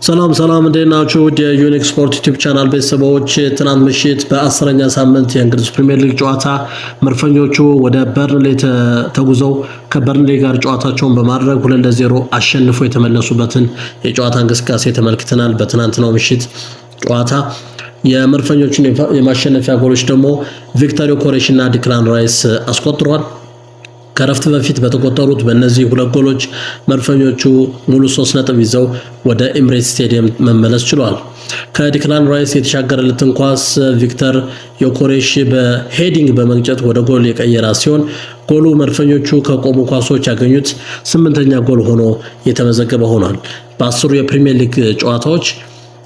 ሰላም ሰላም እንደናችሁ የዩኒክ ስፖርት ዩቲዩብ ቻናል ቤተሰቦች ትናንት ምሽት በ10ኛ ሳምንት የእንግሊዝ ፕሪሚየር ሊግ ጨዋታ መርፈኞቹ ወደ በርንሌ ተጉዘው ከበርንሌ ጋር ጨዋታቸውን በማድረግ 2-0 አሸንፈው የተመለሱበትን የጨዋታ እንቅስቃሴ ተመልክተናል። በትናንትናው ምሽት ጨዋታ የመርፈኞቹን የማሸነፊያ ጎሎች ደግሞ ቪክተር ዮኬሬሽ እና ዲክላን ራይስ አስቆጥረዋል። ከረፍት በፊት በተቆጠሩት በእነዚህ ሁለት ጎሎች መርፈኞቹ ሙሉ 3 ነጥብ ይዘው ወደ ኤምሬትስ ስቴዲየም መመለስ ችለዋል። ከዲክላን ራይስ የተሻገረለትን ኳስ ቪክተር ዮኬሬሽ በሄዲንግ በመግጨት ወደ ጎል የቀየራ ሲሆን ጎሉ መርፈኞቹ ከቆሙ ኳሶች ያገኙት 8ኛ ጎል ሆኖ የተመዘገበ ሆኗል። በ10 የፕሪሚየር ሊግ ጨዋታዎች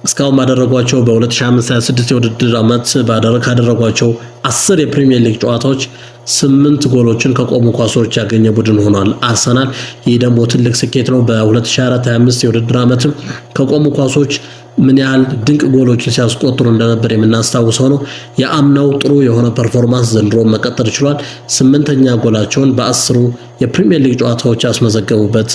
እስካሁን ባደረጓቸው በ2025-26 የውድድር ዓመት ካደረጓቸው 10 የፕሪሚየር ሊግ ጨዋታዎች 8 ጎሎችን ከቆሙ ኳሶች ያገኘ ቡድን ሆኗል አርሰናል። ይህ ደግሞ ትልቅ ስኬት ነው። በ2024-25 የውድድር ዓመትም ከቆሙ ኳሶች ምን ያህል ድንቅ ጎሎችን ሲያስቆጥሩ እንደነበር የምናስታውሰው ነው። የአምናው ጥሩ የሆነ ፐርፎርማንስ ዘንድሮ መቀጠል ችሏል። 8ኛ ጎላቸውን በ10 የፕሪሚየር ሊግ ጨዋታዎች ያስመዘገቡበት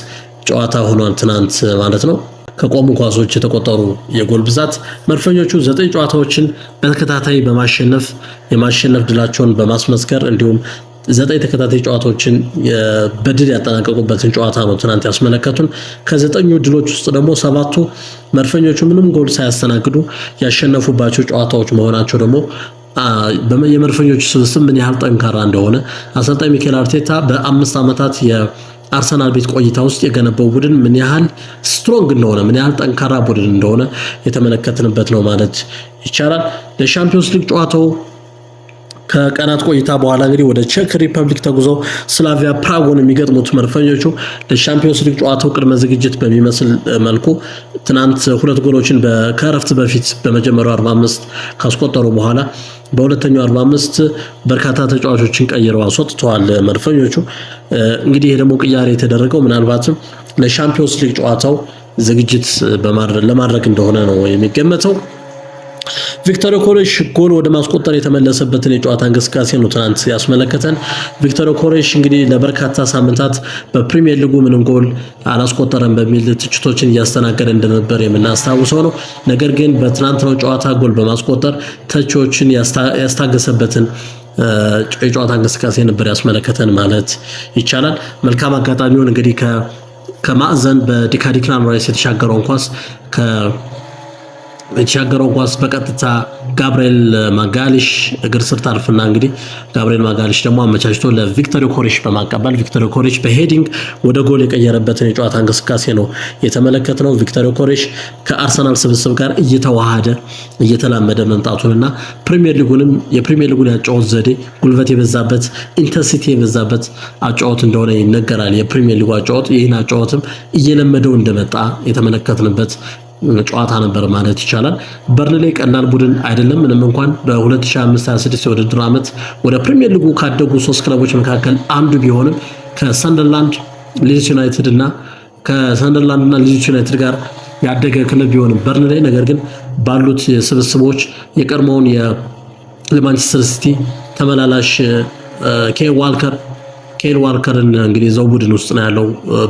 ጨዋታ ሆኗል ትናንት ማለት ነው። ከቆሙ ኳሶች የተቆጠሩ የጎል ብዛት መርፈኞቹ 9 ጨዋታዎችን በተከታታይ በማሸነፍ የማሸነፍ ድላቸውን በማስመስከር እንዲሁም 9 ተከታታይ ጨዋታዎችን በድል ያጠናቀቁበትን ጨዋታ ነው ትናንት ያስመለከቱን። ከ9ኙ ድሎች ውስጥ ደግሞ 7ቱ መርፈኞቹ ምንም ጎል ሳያስተናግዱ ያሸነፉባቸው ጨዋታዎች መሆናቸው ደግሞ የመርፈኞቹ ስብስብ ምን ያህል ጠንካራ እንደሆነ አሰልጣኝ ሚኬል አርቴታ በ5 ዓመታት አርሰናል ቤት ቆይታ ውስጥ የገነባው ቡድን ምን ያህል ስትሮንግ እንደሆነ ምን ያህል ጠንካራ ቡድን እንደሆነ የተመለከትንበት ነው ማለት ይቻላል። ለሻምፒዮንስ ሊግ ጨዋታው ከቀናት ቆይታ በኋላ እንግዲህ ወደ ቼክ ሪፐብሊክ ተጉዘው ስላቪያ ፕራጎን የሚገጥሙት መርፈኞቹ ለሻምፒዮንስ ሊግ ጨዋታው ቅድመ ዝግጅት በሚመስል መልኩ ትናንት 2 ጎሎችን ከረፍት በፊት በመጀመሪያው 45 ካስቆጠሩ በኋላ በሁለተኛው 45 በርካታ ተጫዋቾችን ቀይረው አስወጥተዋል መርፈኞቹ። እንግዲህ ይሄ ደግሞ ቅያሬ የተደረገው ምናልባትም ለሻምፒዮንስ ሊግ ጨዋታው ዝግጅት ለማድረግ እንደሆነ ነው የሚገመተው። ቪክተር ዮኬሬሽ ጎል ወደ ማስቆጠር የተመለሰበትን የጨዋታ እንቅስቃሴ ነው ትናንት ያስመለከተን። ቪክተር ዮኬሬሽ እንግዲህ ለበርካታ ሳምንታት በፕሪሚየር ሊጉ ምንም ጎል አላስቆጠረም በሚል ትችቶችን እያስተናገደ እንደነበር የምናስታውሰው ነው። ነገር ግን በትናንትናው ጨዋታ ጎል በማስቆጠር ተቺዎችን ያስታገሰበትን የጨዋታ እንቅስቃሴ ነበር ያስመለከተን ማለት ይቻላል። መልካም አጋጣሚውን እንግዲህ ከማዕዘን በዲክላን ራይስ የተሻገረውን ኳስ በቀጥታ ጋብሪኤል ማጋሊሽ እግር ስር ታርፍና እንግዲህ ጋብሪኤል ማጋሊሽ ደግሞ አመቻችቶ ለቪክተር ዮኬሬሽ በማቀበል ቪክተር ዮኬሬሽ በሄዲንግ ወደ ጎል የቀየረበትን የጨዋታ እንቅስቃሴ ነው የተመለከትነው። ቪክተር ዮኬሬሽ ከአርሰናል ስብስብ ጋር እየተላመደ መምጣቱንና የፕሪሚየር ሊጉን ያጫወት ዘዴ ጉልበት የበዛበት ኢንተንሲቲ የበዛበት አጫወት እንደሆነ ይነገራል። የፕሪሚየር ሊጉ አጫወት ይህን አጫወትም እየለመደው እንደመጣ የተመለከትንበት ጨዋታ ነበር ማለት ይቻላል። በርንሌ ቀላል ቡድን አይደለም። ምንም እንኳን በ2025-26 የውድድር ዓመት ወደ ፕሪሚየር ሊጉ ካደጉ 3 ክለቦች መካከል አንዱ ቢሆንም ከሰንደርላንድ ሊድስ ዩናይትድ እና ሊድስ ዩናይትድ ጋር ያደገ ክለብ ቢሆንም በርንሌ ነገር ግን ባሉት ስብስቦች የቀድሞውን የማንቸስተር ሲቲ ተመላላሽ ኬል ዋልከርን እንግዲህ ዘው ቡድን ውስጥ ነው ያለው፣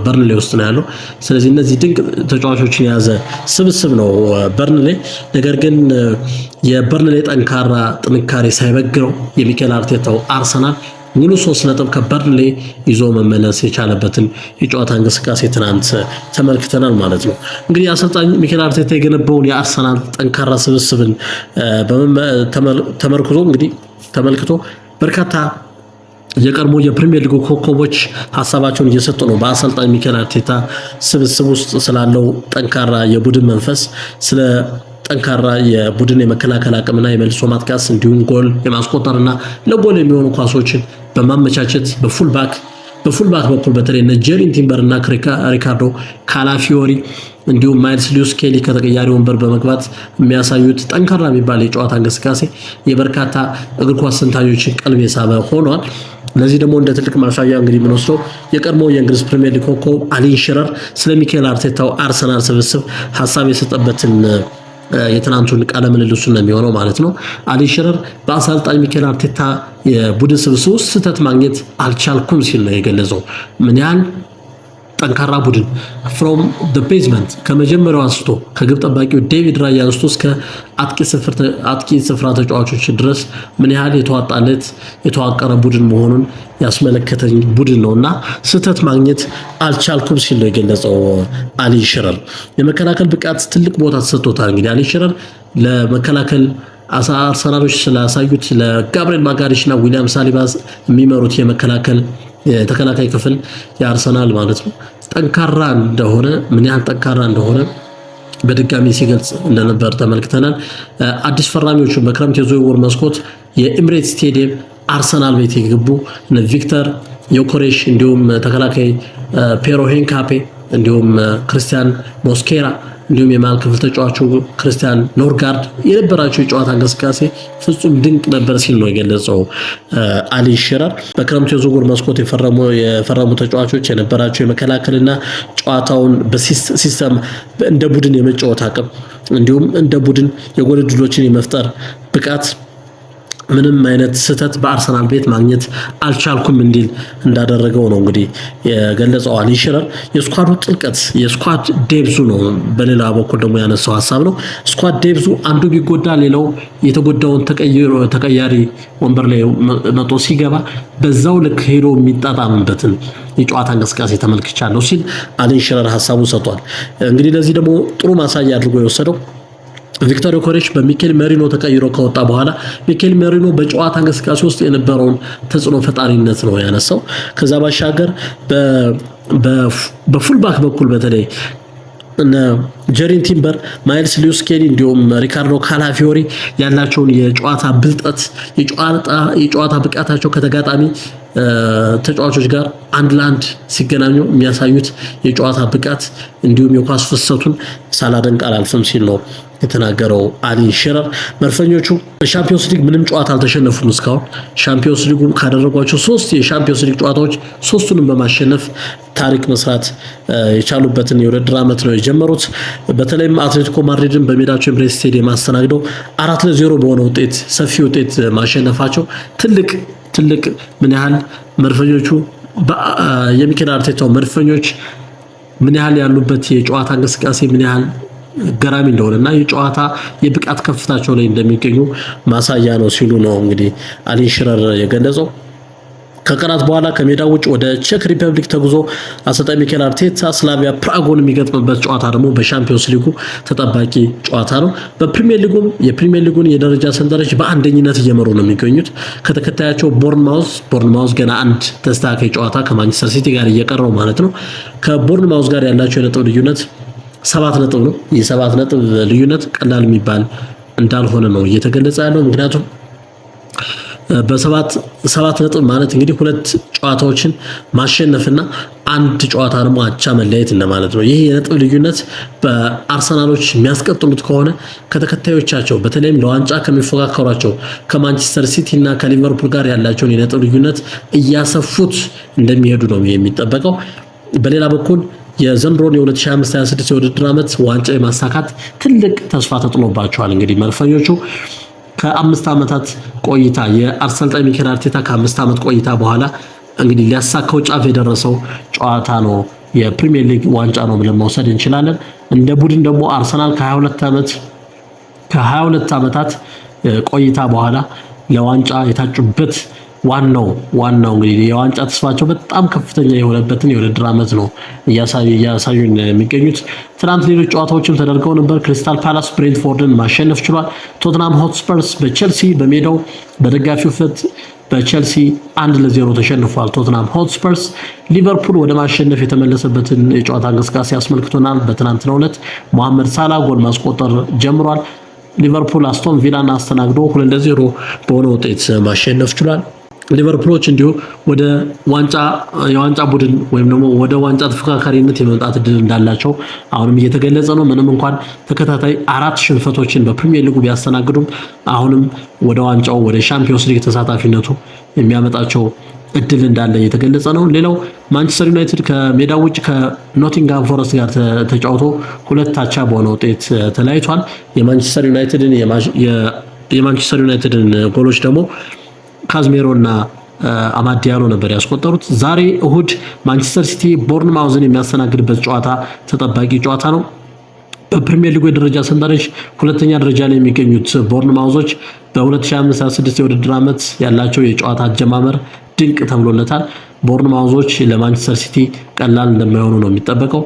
በርንሌ ውስጥ ነው ያለው። ስለዚህ እነዚህ ድንቅ ተጫዋቾችን የያዘ ስብስብ ነው በርንሌ። ነገር ግን የበርንሌ ጠንካራ ጥንካሬ ሳይበግረው የሚኬል አርቴታው አርሰናል ሙሉ 3 ነጥብ ከበርንሌ ይዞ መመለስ የቻለበትን የጨዋታ እንቅስቃሴ ትናንት ተመልክተናል ማለት ነው። እንግዲህ አሰልጣኝ ሚኬል አርቴታ የገነባውን የአርሰናል ጠንካራ ስብስብን ተመልክቶ በርካታ የቀድሞ የፕሪሚየር ሊግ ኮከቦች ሀሳባቸውን እየሰጡ ነው። በአሰልጣኝ ሚኬል አርቴታ ስብስብ ውስጥ ስላለው ጠንካራ የቡድን መንፈስ፣ ስለ ጠንካራ የቡድን የመከላከል አቅምና የመልሶ ማጥቃት እንዲሁም ጎል የማስቆጠርና ለጎል የሚሆኑ ኳሶችን በማመቻቸት በፉልባክ በኩል በተለይ ጄሪን ቲምበር እና ሪካርዶ ካላፊዮሪ እንዲሁም ማይልስ ሉዊስ ስኬሊ ከተቀያሪ ወንበር በመግባት የሚያሳዩት ጠንካራ የሚባል የጨዋታ እንቅስቃሴ የበርካታ እግር ኳስ ተንታኞችን ቀልብ የሳበ ሆኗል። ለዚህ ደግሞ እንደ ትልቅ ማሳያ እንግዲህ የምንወስደው የቀድሞ የእንግሊዝ ፕሪሚየር ሊግ ኮከብ አሊን ሽረር ስለ ሚኬል አርቴታው አርሰናል ስብስብ ሀሳብ የሰጠበትን የትናንቱን ቃለ ምልልሱ ነው የሚሆነው ማለት ነው። አሊን ሽረር በአሰልጣኝ ሚኬል አርቴታ የቡድን ስብስብ ውስጥ ስህተት ማግኘት አልቻልኩም ሲል ነው የገለጸው። ምን ያህል ጠንካራ ቡድን from the basement ከመጀመሪያው አንስቶ ከግብ ጠባቂው ዴቪድ ራያ አንስቶ እስከ አጥቂ ስፍራ ተጫዋቾች ድረስ ምን ያህል የተዋጣለት የተዋቀረ ቡድን መሆኑን ያስመለከተኝ ቡድን ነውና ስህተት ማግኘት አልቻልኩም ሲል ነው የገለጸው አሊ ሽረር። የመከላከል ብቃት ትልቅ ቦታ ተሰጥቶታል። እንግዲህ አሊ ሽረር ለመከላከል አርሰናሎች ስላሳዩት ለጋብሪኤል ማጋሪሽና ዊሊያም ሳሊባ የሚመሩት የተከላካይ ክፍል የአርሰናል ማለት ነው ጠንካራ እንደሆነ ምን ያህል ጠንካራ እንደሆነ በድጋሚ ሲገልጽ እንደነበር ተመልክተናል። አዲስ ፈራሚዎቹ በክረምት የዝውውር መስኮት የኤምሬትስ ስቴዲየም አርሰናል ቤት የገቡ ቪክተር ዮኮሬሽ እንዲሁም ተከላካይ ፔሮ ሄንካፔ እንዲሁም ክርስቲያን ሞስኬራ እንዲሁም የማል ክፍል ተጫዋቹ ክርስቲያን ኖርጋርድ የነበራቸው የጨዋታ እንቅስቃሴ ፍጹም ድንቅ ነበር ሲል ነው የገለጸው አሊ ሽረር። በክረምቱ የዝውውር መስኮት የፈረሙ ተጫዋቾች የነበራቸው የመከላከልና ጨዋታውን በሲስተም እንደ ቡድን የመጫወት አቅም እንዲሁም እንደ ቡድን የጎል ዕድሎችን የመፍጠር ብቃት ምንም አይነት ስህተት በአርሰናል ቤት ማግኘት አልቻልኩም እንዲል እንዳደረገው ነው እንግዲህ የገለጸው አሊ ሽረር። የስኳዱ ጥልቀት የስኳድ ዴፕዙ ነው በሌላ በኩል ደግሞ ያነሳው ሐሳብ ነው። ስኳድ ዴፕዙ አንዱ ቢጎዳ ሌላው የተጎዳውን ተቀያሪ ወንበር ላይ መጥቶ ሲገባ በዛው ልክ ሄዶ የሚጣጣምበትን የጨዋታ እንቅስቃሴ ተመልክቻለሁ ሲል አሊ ሽረር ሐሳቡን ሰጥቷል። እንግዲህ ለዚህ ደግሞ ጥሩ ማሳያ አድርጎ የወሰደው ቪክተር ዮኮሬሽ በሚኬል ሜሪኖ ተቀይሮ ከወጣ በኋላ ሚኬል ሜሪኖ በጨዋታ እንቅስቃሴ ውስጥ የነበረውን ተጽዕኖ ፈጣሪነት ነው ያነሳው። ከዛ ባሻገር በፉልባክ በኩል በተለይ እና ጀሪን ቲምበር፣ ማይልስ ሉዊስ ስኬሊ እንዲሁም ሪካርዶ ካላፊዮሪ ያላቸውን የጨዋታ ብልጠት የጨዋታ ብቃታቸው ከተጋጣሚ ተጫዋቾች ጋር አንድ ለአንድ ሲገናኙ የሚያሳዩት የጨዋታ ብቃት እንዲሁም የኳስ ፍሰቱን ሳላደንቅ አላልፍም ሲል ነው የተናገረው አሊ ሽረር። መድፈኞቹ በሻምፒዮንስ ሊግ ምንም ጨዋታ አልተሸነፉም እስካሁን። ሻምፒዮንስ ሊጉ ካደረጓቸው 3 የሻምፒዮንስ ሊግ ጨዋታዎች 3ቱንም በማሸነፍ ታሪክ መስራት የቻሉበትን የውድድር ዓመት ነው የጀመሩት። በተለይም አትሌቲኮ ማድሪድን በሜዳቸው ኤምሬትስ ስቴዲየም አስተናግደው 4-0 በሆነ ውጤት ሰፊ ውጤት ማሸነፋቸው ትልቅ ምን ያህል መድፈኞቹ የሚኬል አርቴታው መድፈኞች ምን ያህል ያሉበት የጨዋታ እንቅስቃሴ ምን ያህል ገራሚ እንደሆነና የጨዋታ የብቃት ከፍታቸው ላይ እንደሚገኙ ማሳያ ነው ሲሉ ነው እንግዲህ አሊ ሽረር የገለጸው። ከቀናት በኋላ ከሜዳ ውጭ ወደ ቼክ ሪፐብሊክ ተጉዞ አሰልጣኝ ሚኬል አርቴታ ስላቪያ ፕራጎን የሚገጥምበት ጨዋታ ደግሞ በሻምፒዮንስ ሊጉ ተጠባቂ ጨዋታ ነው። የፕሪሚየር ሊጉን የደረጃ ሰንጠረዥ በአንደኝነት እየመሩ ነው የሚገኙት ከተከታያቸው ቦርንማውዝ ገና አንድ ተስተካካይ ጨዋታ ከማንቸስተር ሲቲ ጋር እየቀረው ማለት ነው። ከቦርንማውዝ ጋር ያላቸው የነጥብ ልዩነት 7 ነጥብ ነው። የ7 ነጥብ ልዩነት ቀላል የሚባል እንዳልሆነ ነው እየተገለጸ ያለው። ምክንያቱም በ7 ነጥብ ማለት እንግዲህ 2 ጨዋታዎችን ማሸነፍና አንድ ጨዋታ ደግሞ አቻ መለያየት እንደማለት ነው። ይህ የነጥብ ልዩነት በአርሰናሎች የሚያስቀጥሉት ከሆነ ከተከታዮቻቸው በተለይም ለዋንጫ ከሚፎካከሯቸው ከማንቸስተር ሲቲ እና ከሊቨርፑል ጋር ያላቸውን የነጥብ ልዩነት እያሰፉት እንደሚሄዱ ነው የሚጠበቀው። በሌላ በኩል የዘንድሮን የ2025/26 የውድድር ዓመት ዋንጫ የማሳካት ትልቅ ተስፋ ተጥሎባቸዋል። እንግዲህ መልፈኞቹ ከ5 ዓመታት ቆይታ የአርሰልጣኝ ሚኬል አርቴታ ከ5 ዓመት ቆይታ በኋላ እንግዲህ ሊያሳካው ጫፍ የደረሰው ጨዋታ ነው የፕሪሚየር ሊግ ዋንጫ ነው ብለን መውሰድ እንችላለን። እንደ ቡድን ደግሞ አርሰናል ከ22 ዓመታት ቆይታ በኋላ ለዋንጫ የታጩበት ዋናው እንግዲህ የዋንጫ ተስፋቸው በጣም ከፍተኛ የሆነበትን የውድድር ዓመት ነው እያሳዩን የሚገኙት። ትናንት ሌሎች ጨዋታዎችም ተደርገው ነበር። ክሪስታል ፓላስ ብሬንትፎርድን ማሸነፍ ችሏል። ቶተንሃም ሆትስፐርስ በቼልሲ በሜዳው በደጋፊው ፊት በቼልሲ 1-0 ተሸንፏል። ቶተንሃም ሆትስፐርስ ሊቨርፑል ወደ ማሸነፍ የተመለሰበትን የጨዋታ እንቅስቃሴ አስመልክቶናል። በትናንትናው ዕለት መሐመድ ሳላ ጎል ማስቆጠር ጀምሯል። ሊቨርፑል አስቶን ቪላን አስተናግዶ 2-0 በሆነ ውጤት ማሸነፍ ችሏል። ሊቨርፑሎች እንዲሁ ወደ የዋንጫ ቡድን ወይም ደግሞ ወደ ዋንጫ ተፎካካሪነት የመምጣት እድል እንዳላቸው አሁንም እየተገለጸ ነው። ምንም እንኳን ተከታታይ 4 ሽንፈቶችን በፕሪሚየር ሊጉ ቢያስተናግዱም አሁንም ወደ ሻምፒዮንስ ሊግ ተሳታፊነቱ የሚያመጣቸው እድል እንዳለ እየተገለጸ ነው። ሌላው ማንቸስተር ዩናይትድ ከሜዳ ውጭ ከኖቲንግሃም ፎረስት ጋር ተጫውቶ 2 አቻ በሆነ ውጤት ተለያይቷል። የማንቸስተር ዩናይትድን ጎሎች ደግሞ ካዝሜሮ እና አማድ ዲያሎ ነበር ያስቆጠሩት። ዛሬ እሁድ ማንቸስተር ሲቲ ቦርንማውዝን የሚያስተናግድበት ጨዋታ ተጠባቂ ጨዋታ ነው። በፕሪሚየር ሊግ ደረጃ ሰንጠረዥ ሁለተኛ ደረጃ ላይ የሚገኙት ቦርንማውዞች በ2025/26 የውድድር ዓመት ያላቸው የጨዋታ አጀማመር ድንቅ ተብሎለታል። ቦርንማውዞች ለማንቸስተር ሲቲ ቀላል እንደማይሆኑ ነው የሚጠበቀው።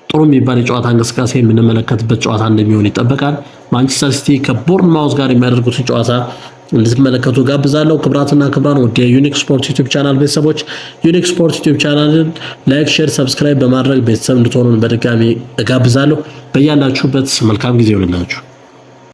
ጥሩ የሚባል የጨዋታ እንቅስቃሴ የምንመለከትበት ጨዋታ እንደሚሆን ይጠበቃል። ማንቸስተር ሲቲ ከቦርንማውዝ ጋር የሚያደርጉትን ጨዋታ እንድትመለከቱ ጋብዛለሁ። ክብራትና ክብራን ወደ ዩኒክ ስፖርት ዩቲዩብ ቻናል ቤተሰቦች ዩኒክ ስፖርት ዩቲዩብ ቻናልን ላይክ፣ ሼር፣ ሰብስክራይብ በማድረግ ቤተሰብ እንድትሆኑ በድጋሚ እጋብዛለሁ። በያላችሁበት መልካም ጊዜ ይሁንላችሁ።